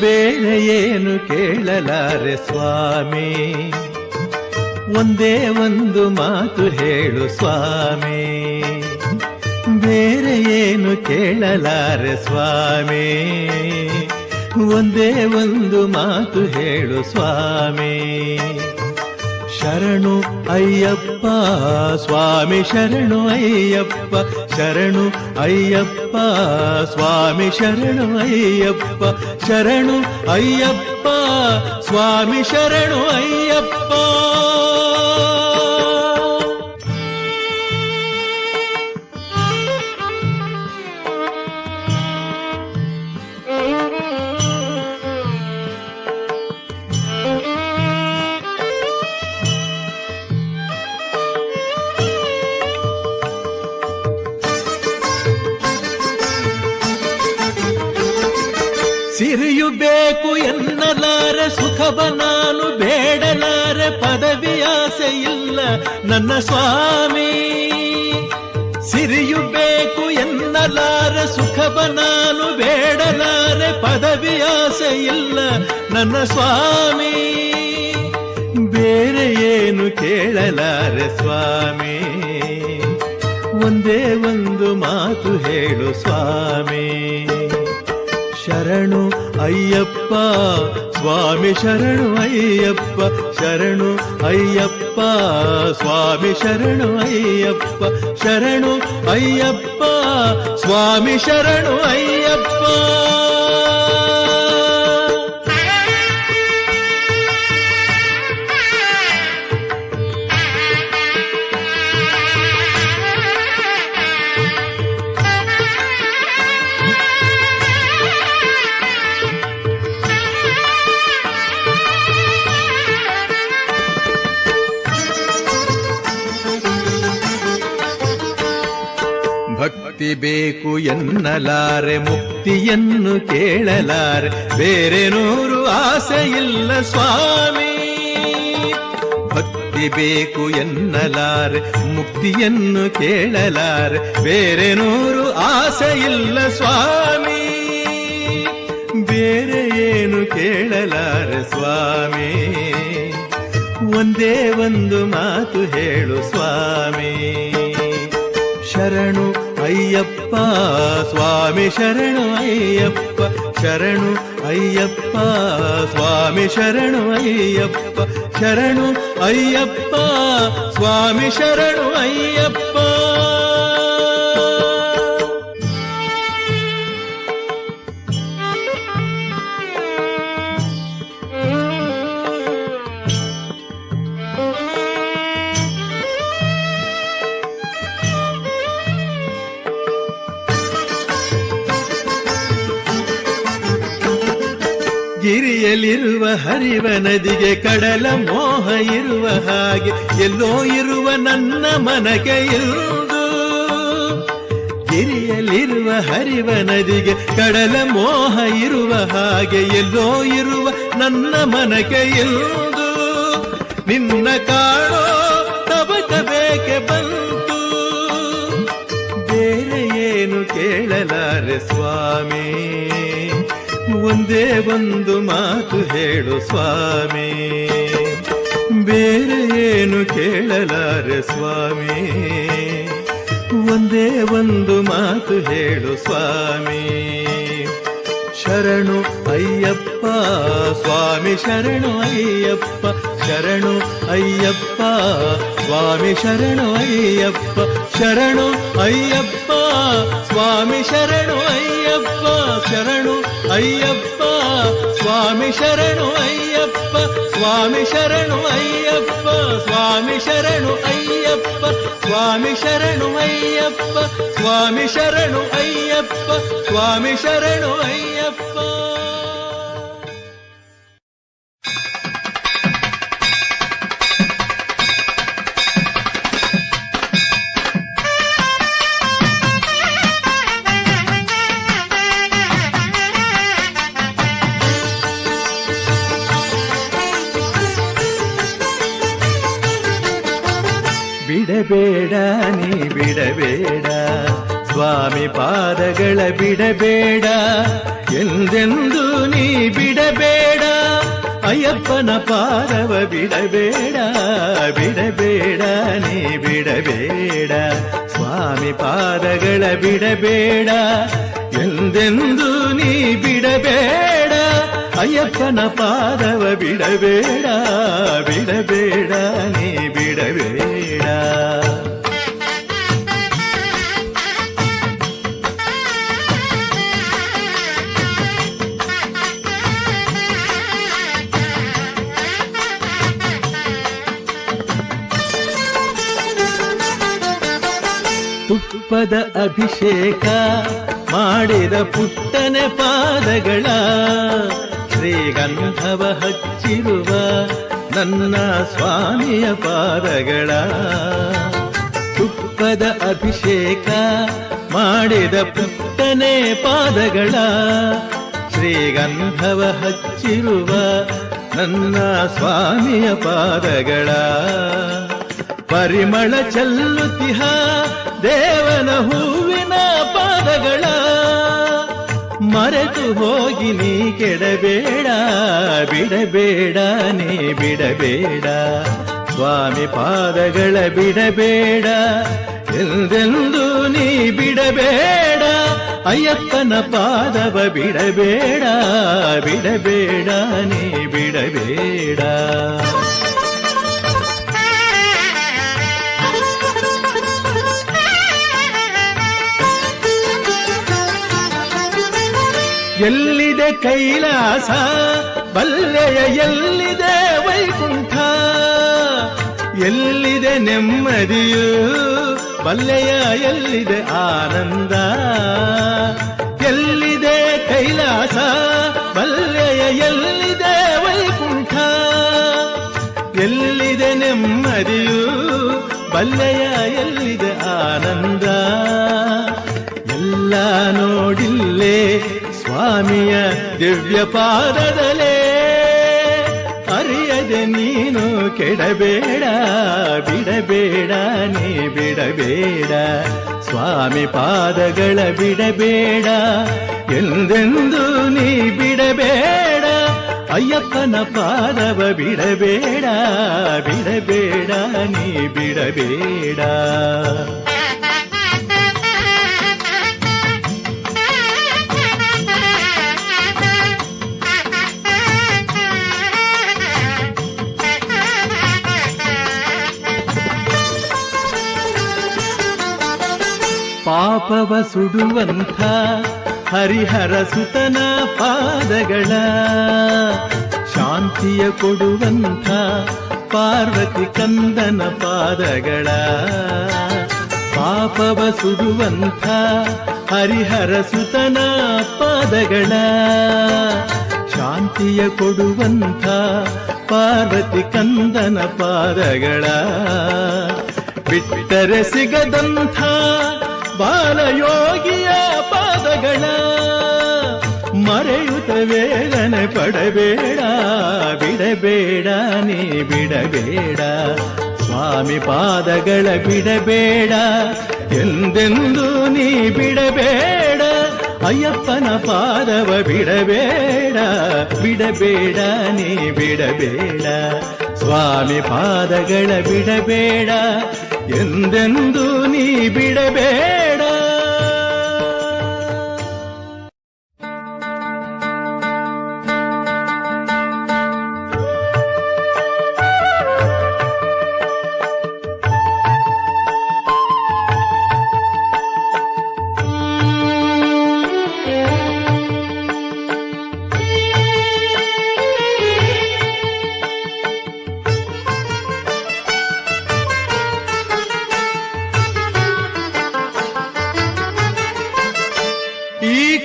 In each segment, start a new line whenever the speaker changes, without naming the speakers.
ಬೇರೆ ಏನು ಕೇಳಲಾರೆ ಸ್ವಾಮಿ, ಒಂದೇ ಒಂದು ಮಾತು ಹೇಳು ಸ್ವಾಮಿ. ಬೇರೆ ಏನು ಕೇಳಲಾರೆ ಸ್ವಾಮಿ, ಒಂದೇ ಒಂದು ಮಾತು ಹೇಳು ಸ್ವಾಮಿ. ಶರಣು ಅಯ್ಯಪ್ಪ ಸ್ವಾಮಿ ಶರಣು ಅಯ್ಯಪ್ಪ, ಶರಣು ಅಯ್ಯಪ್ಪ ಸ್ವಾಮಿ ಶರಣು ಅಯ್ಯಪ್ಪ, ಶರಣು ಅಯ್ಯಪ್ಪ ಸ್ವಾಮಿ ಶರಣು ಅಯ್ಯಪ್ಪ. ಸಿರಿಯು ಬೇಕು ಎನ್ನಲಾರೆ ಸುಖವ ನಾನು ಬೇಡಲಾರೆ, ಪದವಿ ಆಸೆ ಇಲ್ಲ ನನ್ನ ಸ್ವಾಮಿ. ಸಿರಿಯು ಬೇಕು ಎನ್ನಲಾರೆ ಸುಖವ ನಾನು ಬೇಡಲಾರೆ, ಪದವಿ ಆಸೆ ಇಲ್ಲ ನನ್ನ ಸ್ವಾಮಿ. ಬೇರೆ ಏನು ಕೇಳಲಾರೆ ಸ್ವಾಮಿ, ಒಂದೇ ಒಂದು ಮಾತು ಹೇಳು ಸ್ವಾಮಿ. ಶರಣು ಅಯ್ಯಪ್ಪ ಸ್ವಾಮಿ ಶರಣು ಅಯ್ಯಪ್ಪ, ಶರಣು ಅಯ್ಯಪ್ಪ ಸ್ವಾಮಿ ಶರಣು ಅಯ್ಯಪ್ಪ, ಶರಣು ಅಯ್ಯಪ್ಪ ಸ್ವಾಮಿ ಶರಣು ಅಯ್ಯಪ್ಪ. ಭಕ್ತಿ ಬೇಕು ಎನ್ನಲಾರೆ ಮುಕ್ತಿಯನ್ನು ಕೇಳಲಾರೆ, ಬೇರೆ ನೂರು ಆಸೆ ಇಲ್ಲ ಸ್ವಾಮಿ. ಭಕ್ತಿ ಬೇಕು ಎನ್ನಲಾರೆ ಮುಕ್ತಿಯನ್ನು ಕೇಳಲಾರೆ, ಬೇರೆ ನೂರು ಆಸೆ ಇಲ್ಲ ಸ್ವಾಮಿ. ಬೇರೆ ಏನು ಕೇಳಲಾರೆ ಸ್ವಾಮಿ, ಒಂದೇ ಒಂದು ಮಾತು ಹೇಳು ಸ್ವಾಮಿ. ಶರಣು ಅಯ್ಯಪ್ಪ ಸ್ವಾಮಿ ಶರಣು ಅಯ್ಯಪ್ಪ, ಶರಣು ಅಯ್ಯಪ್ಪ ಸ್ವಾಮಿ ಶರಣು ಅಯ್ಯಪ್ಪ, ಶರಣು ಅಯ್ಯಪ್ಪ ಸ್ವಾಮಿ ಶರಣು ಅಯ್ಯಪ್ಪ. ಗಿರಿಯಲ್ಲಿರುವ ಹರಿವ ನದಿಗೆ ಕಡಲ ಮೋಹ ಇರುವ ಹಾಗೆ, ಎಲ್ಲೋ ಇರುವ ನನ್ನ ಮನಗೆ ಇರುವುದು. ಗಿರಿಯಲ್ಲಿರುವ ಹರಿವ ನದಿಗೆ ಕಡಲ ಮೋಹ ಇರುವ ಹಾಗೆ, ಎಲ್ಲೋ ಇರುವ ನನ್ನ ಮನಗೆ ಇರುವುದು. ನಿನ್ನ ಕಾಣೋ ತಬಕ ಬೇಕೆ ಬಂತು, ಬೇರೆ ಏನು ಕೇಳಲಾರೆ ಸ್ವಾಮಿ. ಒಂದೇ ಒಂದು ಮಾತು ಹೇಳು ಸ್ವಾಮಿ, ಬೇರೆ ಏನು ಕೇಳಲಾರೆ ಸ್ವಾಮಿ. ಒಂದೇ ಒಂದು ಮಾತು ಹೇಳು ಸ್ವಾಮಿ. ಶರಣು ಅಯ್ಯಪ್ಪ ಸ್ವಾಮಿ ಶರಣು ಅಯ್ಯಪ್ಪ, ಶರಣು ಅಯ್ಯಪ್ಪ ಸ್ವಾಮಿ ಶರಣು ಅಯ್ಯಪ್ಪ, ಶರಣು ಅಯ್ಯಪ್ಪ ಸ್ವಾಮಿ ಶರಣು ಅಯ್ಯಪ್ಪ, ಶರಣು ಅಯ್ಯಪ್ಪ ಸ್ವಾಮಿ ಶರಣು ಅಯ್ಯಪ್ಪ, ಸ್ವಾಮಿ ಶರಣು ಅಯ್ಯಪ್ಪ, ಸ್ವಾಮಿ ಶರಣು ಅಯ್ಯಪ್ಪ, ಸ್ವಾಮಿ ಶರಣು ಅಯ್ಯಪ್ಪ, ಸ್ವಾಮಿ ಶರಣು ಅಯ್ಯಪ್ಪ, ಸ್ವಾಮಿ ಶರಣು ಅಯ್ಯಪ್ಪ. ಬಿಡಬೇಡ ನೀ ಬಿಡಬೇಡ ಸ್ವಾಮಿ ಪಾದಗಳ ಬಿಡಬೇಡ, ಎಂದೆಂದು ನೀ ಬಿಡಬೇಡ. ಅಯ್ಯಪ್ಪನ ಪಾದವ ಬಿಡಬೇಡ, ಬಿಡಬೇಡ ನೀ ಬಿಡಬೇಡ. ಸ್ವಾಮಿ ಪಾದಗಳ ಬಿಡಬೇಡ, ಎಂದೆಂದು ನೀ ಬಿಡಬೇಡ. ಅಯ್ಯಪ್ಪನ ಪಾದವ ಬಿಡಬೇಡ, ಬಿಡಬೇಡ ನೀ ಬಿಡಬೇಡ. ತುಪ್ಪದ ಅಭಿಷೇಕ ಮಾಡಿದ ಪುಟ್ಟನೆ ಪಾದಗಳ, ಶ್ರೀಗಂಧವ ಹಚ್ಚಿರುವ ನನ್ನ ಸ್ವಾಮಿಯ ಪಾದಗಳ. ತುಪ್ಪದ ಅಭಿಷೇಕ ಮಾಡಿದ ಪುಟ್ಟನೆ ಪಾದಗಳ, ಶ್ರೀಗಂಧವ ಹಚ್ಚಿರುವ ನನ್ನ ಸ್ವಾಮಿಯ ಪಾದಗಳ. ಪರಿಮಳ ಚೆಲ್ಲುತ್ತಿಹ ದೇವನ ಹೂವಿನ ಪಾದಗಳ, ಮರೆತು ಹೋಗಿ ನೀ ಕೆಡಬೇಡ, ಬಿಡಬೇಡ ನೀ ಬಿಡಬೇಡ. ಸ್ವಾಮಿ ಪಾದಗಳ ಬಿಡಬೇಡ, ಎಂದೆಂದು ನೀ ಬಿಡಬೇಡ. ಅಯ್ಯಪ್ಪನ ಪಾದವ ಬಿಡಬೇಡ, ಬಿಡಬೇಡ ನೀ ಬಿಡಬೇಡ. ಎಲ್ಲಿದೆ ಕೈಲಾಸ ಬಲ್ಲೆಯ, ಎಲ್ಲಿದೆ ವೈಕುಂಠ, ಎಲ್ಲಿದೆ ನೆಮ್ಮದಿಯು ಬಲ್ಲೆಯ, ಎಲ್ಲಿದೆ ಆನಂದ. ಎಲ್ಲಿದೆ ಕೈಲಾಸ ಬಲ್ಲೆಯ, ಎಲ್ಲಿದೆ ವೈಕುಂಠ, ಎಲ್ಲಿದೆ ನೆಮ್ಮದಿಯು ಬಲ್ಲೆಯ, ಎಲ್ಲಿದೆ ಆನಂದ. ಎಲ್ಲ ನೋಡಿಲ್ಲೇ ಸ್ವಾಮಿಯ ದಿವ್ಯ ಪಾದದಲೇ, ಅರಿಯದೆ ನೀನು ಕೆಡಬೇಡ, ಬಿಡಬೇಡ ನೀ ಬಿಡಬೇಡ. ಸ್ವಾಮಿ ಪಾದಗಳ ಬಿಡಬೇಡ, ಎಂದೆಂದು ನೀ ಬಿಡಬೇಡ. ಅಯ್ಯಪ್ಪನ ಪಾದವ ಬಿಡಬೇಡ, ಬಿಡಬೇಡ ನೀ ಬಿಡಬೇಡ. ಪಾಪವ ಸುಡುವಂಥ ಹರಿಹರ ಸುತನ ಪಾದಗಳ, ಶಾಂತಿಯ ಕೊಡುವಂಥ ಪಾರ್ವತಿ ಕಂದನ ಪಾದಗಳ. ಪಾಪವ ಸುಡುವಂಥ ಹರಿಹರ ಸುತನ ಪಾದಗಳ, ಶಾಂತಿಯ ಕೊಡುವಂಥ ಪಾರ್ವತಿ ಕಂದನ ಪಾದಗಳ. ಬಿಟ್ಟರೆ ಸಿಗದಂಥ ಬಾಲಯೋಗಿಯ ಪಾದಗಳ, ಮರೆಯುತ್ತ ವೇದನೆ ಪಡಬೇಡ, ಬಿಡಬೇಡ ನೀ ಬಿಡಬೇಡ. ಸ್ವಾಮಿ ಪಾದಗಳ ಬಿಡಬೇಡ, ಎಂದೆಂದು ನೀ ಬಿಡಬೇಡ. ಅಯ್ಯಪ್ಪನ ಪಾದವ ಬಿಡಬೇಡ, ಬಿಡಬೇಡ ನೀ ಬಿಡಬೇಡ. ಸ್ವಾಮಿ ಪಾದಗಳ ಬಿಡಬೇಡ, ಎಂದೆಂದು ನೀ ಬಿಡಬೇಡ.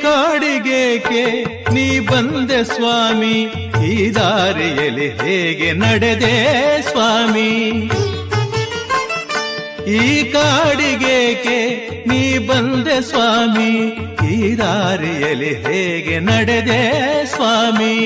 ಕಾಡಿಗೇಕೆ ನೀ ಬಂದೆ ಸ್ವಾಮಿ, ಈ ದಾರಿಯಲ್ಲಿ ಹೇಗೆ ನಡೆದೆ ಸ್ವಾಮಿ. ಈ ಕಾಡಿಗೇಕೆ ನೀ ಬಂದೆ ಸ್ವಾಮಿ, ಈ ದಾರಿಯಲ್ಲಿ ಹೇಗೆ ನಡೆದೆ ಸ್ವಾಮಿ.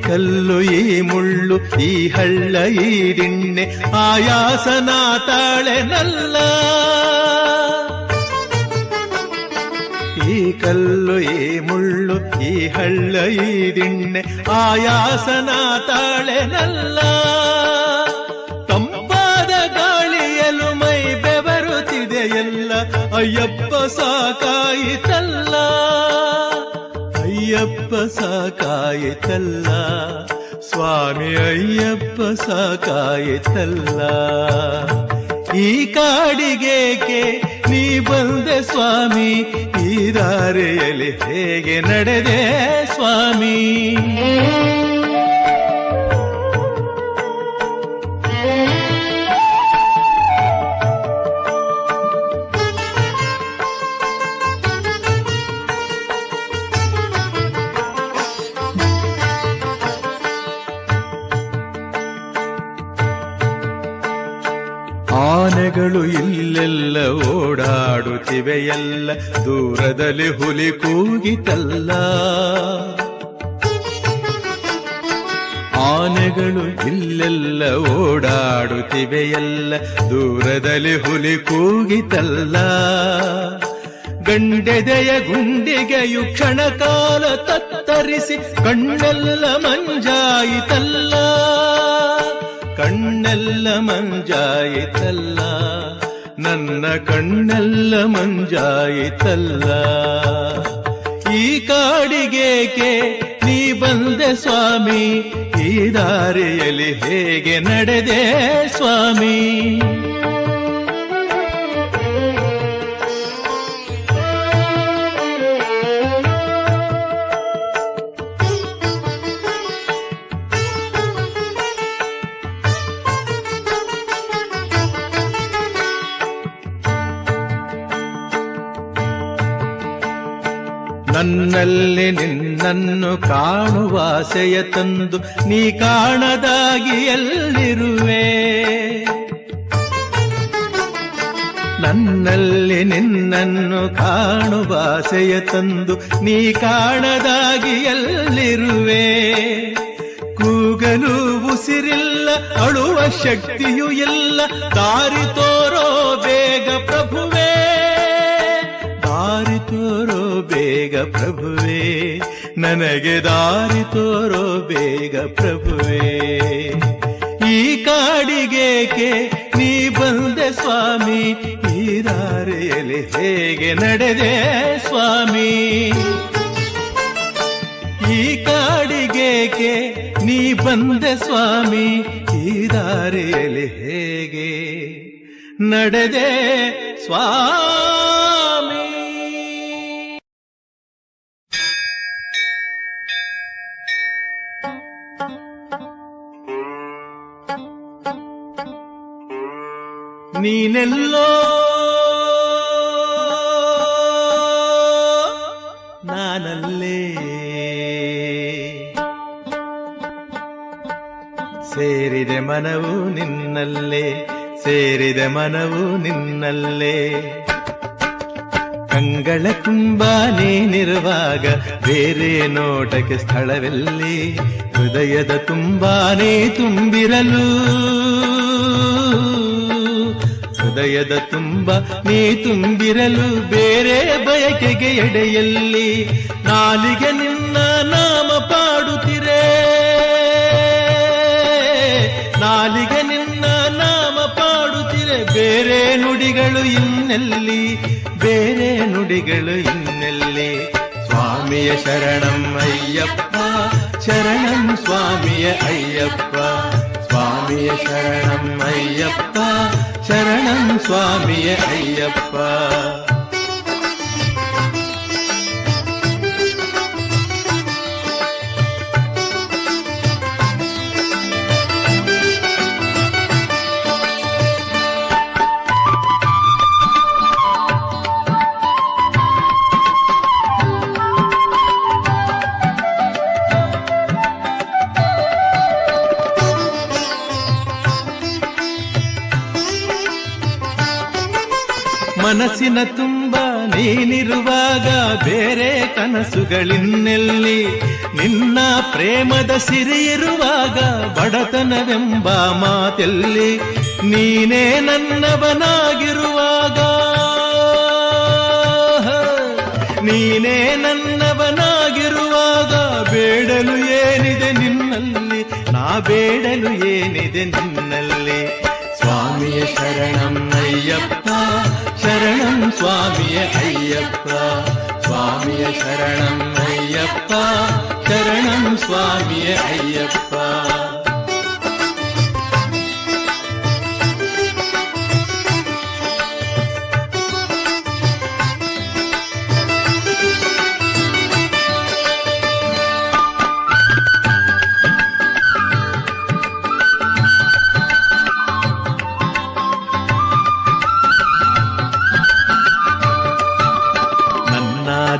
ಕಲ್ಲು ಈ ಮುಳ್ಳು ಈ ಹಳ್ಳ ಈ ದಿಣ್ಣೆ ಆಯಾಸನ ತಾಳೆನಲ್ಲ. ಈ ಕಲ್ಲು ಈ ಮುಳ್ಳು ಈ ಹಳ್ಳ ಈ ದಿಣ್ಣೆ ಆಯಾಸನ ತಾಳೆನಲ್ಲ. ತಂಪಾದ ಗಾಳಿಯಲು ಮೈ ಬೆವರುತ್ತಿದೆಯಲ್ಲ, ಅಯ್ಯಪ್ಪ ಸಾಕಾಯಿತಲ್ಲ, ಅಯ್ಯಪ್ಪ ಸಾಕಾಯಿತಲ್ಲ, ಸ್ವಾಮಿ ಅಯ್ಯಪ್ಪ ಸಾಕಾಯಿತಲ್ಲ. ಈ ಕಾಡಿಗೇಕೆ ನೀ ಬಂದೆ ಸ್ವಾಮಿ, ಈ ದಾರಿಯಲ್ಲಿ ಹೇಗೆ ನಡೆದೆ ಸ್ವಾಮಿ. ಆನೆಗಳು ಇಲ್ಲೆಲ್ಲ ಓಡಾಡುತ್ತಿವೆಯಲ್ಲ, ದೂರದಲ್ಲಿ ಹುಲಿ ಕೂಗಿತಲ್ಲ. ಆನೆಗಳು ಇಲ್ಲೆಲ್ಲ ಓಡಾಡುತ್ತಿವೆಯಲ್ಲ, ದೂರದಲ್ಲಿ ಹುಲಿ ಕೂಗಿತಲ್ಲ. ಗಂಡೆದೆಯ ಗುಂಡಿಗೆಯು ಕ್ಷಣ ಕಾಲ ತತ್ತರಿಸಿ ಕಣ್ಣೆಲ್ಲ ಮಂಜಾಯಿತಲ್ಲ, ಕಣ್ಣೆಲ್ಲ ಮಂಜಾಯಿತಲ್ಲ, ನನ್ನ ಕಣ್ಣೆಲ್ಲ ಮಂಜಾಯಿತಲ್ಲ. ಈ ಕಾಡಿಗೇಕೆ ನೀ ಬಂದೆ ಸ್ವಾಮಿ, ಈ ದಾರಿಯಲ್ಲಿ ಹೇಗೆ ನಡೆದೆ ಸ್ವಾಮಿ. ನನ್ನಲ್ಲಿ ನಿನ್ನನ್ನು ಕಾಣುವ ಆಸೆಯ ತಂದು ನೀ ಕಾಣದಾಗಿ ಎಲ್ಲಿರುವೆ. ನನ್ನಲ್ಲಿ ನಿನ್ನನ್ನು ಕಾಣುವ ಆಸೆಯ ತಂದು ನೀ ಕಾಣದಾಗಿ ಎಲ್ಲಿರುವೆ. ಕೂಗಲು ಉಸಿರಿಲ್ಲ, ಅಳುವ ಶಕ್ತಿಯೂ ಇಲ್ಲ, ದಾರಿ ತೋರೋ ಬೇಗ ಪ್ರಭುವೇ, ದಾರಿ ತೋರೋ ಬೇಗ ಪ್ರಭುವೇ, ನನಗೆ ದಾರಿ ತೋರೋ ಬೇಗ ಪ್ರಭುವೇ. ಈ ಕಾಡಿಗೇಕೆ ನೀ ಬಂದೆ ಸ್ವಾಮಿ, ಈ ದಾರಿಯಲ್ಲಿ ಹೇಗೆ ನಡೆದೆ ಸ್ವಾಮಿ. ಈ ಕಾಡಿಗೇಕೆ ನೀ ಬಂದೆ ಸ್ವಾಮಿ, ಈ ದಾರಿಯಲ್ಲಿ ಹೇಗೆ ನಡೆದೆ ಸ್ವಾಮಿ. ನೀನೆಲ್ಲೋ ನಾನಲ್ಲೇ, ಸೇರಿದೆ ಮನವು ನಿನ್ನಲ್ಲೇ, ಸೇರಿದೆ ಮನವು ನಿನ್ನಲ್ಲೇ. ಕಂಗಳ ತುಂಬ ನೀನಿರುವಾಗ ಬೇರೆ ನೋಟಕ್ಕೆ ಸ್ಥಳವೆಲ್ಲಿ, ಹೃದಯದ ತುಂಬಾನೇ ತುಂಬಿರಲು, ಹೃದಯದ ತುಂಬ ನೀ ತುಂಬಿರಲು ಬೇರೆ ಬಯಕೆಗೆ ಎಡೆಯಲ್ಲಿ. ನಾಲಿಗೆ ನಿನ್ನ ನಾಮ ಪಾಡುತ್ತಿರೆ, ನಾಲಿಗೆ ನಿನ್ನ ನಾಮ ಪಾಡುತ್ತಿರೆ, ಬೇರೆ ನುಡಿಗಳು ಇನ್ನೆಲ್ಲಿ, ಬೇರೆ ನುಡಿಗಳು ಇನ್ನೆಲ್ಲಿ. ಸ್ವಾಮಿಯ ಶರಣಂ ಅಯ್ಯಪ್ಪ, ಶರಣಂ ಸ್ವಾಮಿಯ ಅಯ್ಯಪ್ಪ, ಸ್ವಾಮಿಯ ಶರಣಂ ಅಯ್ಯಪ್ಪ, ಶರಣಂ ಸ್ವಾಮಿಯ ಅಯ್ಯಪ್ಪ. ಮನಸ್ಸಿನ ತುಂಬ ನೀನಿರುವಾಗ ಬೇರೆ ಕನಸುಗಳಿನ್ನೆಲ್ಲಿ, ನಿನ್ನ ಪ್ರೇಮದ ಸಿರಿ ಇರುವಾಗ ಬಡತನವೆಂಬ ಮಾತೆಲ್ಲಿ, ನೀನೇ ನನ್ನವನಾಗಿರುವಾಗ, ನೀನೇ ನನ್ನವನಾಗಿರುವಾಗ ಬೇಡಲು ಏನಿದೆ ನಿನ್ನಲ್ಲಿ, ನಾ ಬೇಡಲು ಏನಿದೆ ನಿನ್ನಲ್ಲಿ. ಸ್ವಾಮಿಯ ಶರಣಂ ಅಯ್ಯಪ್ಪ, ಶರಣಂ ಸ್ವಾಮಿಯ ಅಯ್ಯಪ್ಪ, ಸ್ವಾಮಿಯ ಶರಣಂ ಅಯ್ಯಪ್ಪ, ಶರಣಂ ಸ್ವಾಮಿಯ ಅಯ್ಯಪ್ಪ.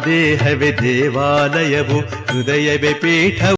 ದೇಹವೇ ದೇವಾಲಯವು, ಹೃದಯವೇ ಪೀಠವು.